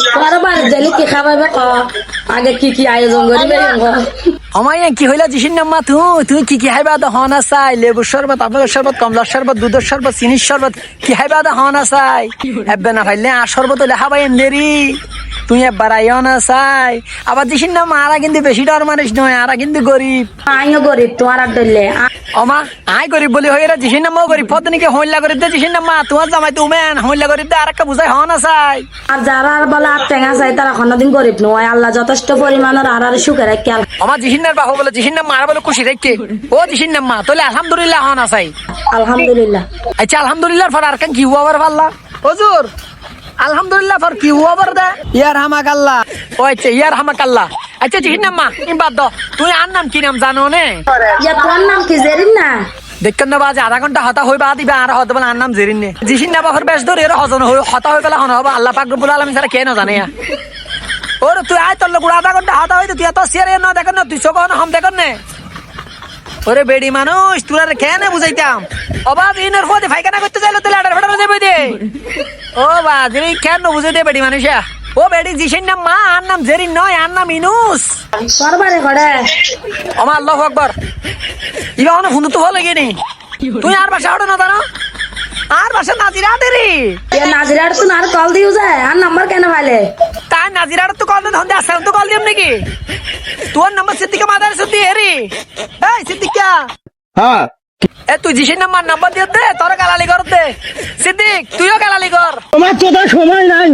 তোর বাড়ির জানি কি খাবাইবে ক আগে কি আয়োজন করিবে আমার কি হইলা জিসির নাম্মা তুই কি হাইবা দা হন আসাই লেবুর শরবত আপেলের শরবত কমলার শরবত দুধের শরবত চিনির শরবত কি হাইবা দা হন আসাই এব্বে না ফাইলে আর শরবত হইলে হাবাই এন্দেরি তুই একবার আইও না চাই আবার জিসির নাম্মা আরা কিন্তু বেশি ডর মানুষ নয় আরা কিন্তু গরিব আইও গরিব তোমার আর ধরলে অমা আই গরিব বলি হইরা জিসির নাম্মাও গরিব পদনিকে হইলা গরিব দে জিসির নাম্মা তোমার জামাই তুমেন হইলা গরিব দে আর একটা বুঝাই হন আসাই আর যারা আর বলে আর টেঙা চাই তারা কোনোদিন গরিব নয় আল্লাহ যথেষ্ট পরিমাণের আর সুখে রাখি আমার জিসির বাহু বলে জিসির নাম্মা আর বলে খুশি রেখে ও জিসির নাম্মা তাহলে আলহামদুলিল্লাহ হন আসাই আলহামদুলিল্লাহ আচ্ছা আলহামদুলিল্লাহ ফর আর কান কি হুয়া বার পাল্লা হুজুর আলহামদুলিল্লাহ ফর কি হুয়া বার দে ইয়ার হামাকাল্লাহ ও আচ্ছা ইয়ার হামাকাল্লাহ আচ্ছা জিসির নাম্মা ইমবাদ দাও তুই আর নাম কি নাম জানো নে ইয়া তোমার নাম কি জেরিন না দেখেন না বাজে আধা ঘন্টা হতা হইবা দিবা আর হতে বলে আর নাম জেরিন নে জিসির না বাহর বেশ ধরে এর হজন হতা হই পেলা হন হবে আল্লাহ পাক রব্বুল আলামিন ছাড়া কে না জানে ওর তুই আয় তোর লোক আধা ঘন্টা হতা হইতো তুই এত সিয়ারে না দেখেন না তুই চোখ হাম দেখেন নে ওরে বেডি মানুষ তুই আর কেন বুঝাইতাম অবাব ইনের ফদে ফাইখানা করতে যাইলো তুই লাডার ফাটার যাবে দে ও বাজরি কেন বুঝাই দে বেডি মানুষা ও বেডি জিসির নাম মা আর নাম জেরিন নয় আর নাম ইনুস তোর বাড়ি ঘরে আমার আল্লাহু আকবার ইবা অন ফোন তো হলে গেনি তুই আর বাসা হড়ো না জানো আর বাসা নাজিরা দেরি ইয়া নাজিরার তো আর কল দিও যায় আর নাম্বার কেন পাইলে তাই নাজিরার তো কল দেন হন্দে আসলে তো কল দিম নাকি তোর নাম্বার সিদ্দিকা মাদার সুতি হেরি এই সিদ্দিকা হ্যাঁ এ তুই জিসির নাম্বার দিয়ে দে তোর গালালি কর দে সিদ্দিক তুইও গালালি কর তোমার তো সময় নাই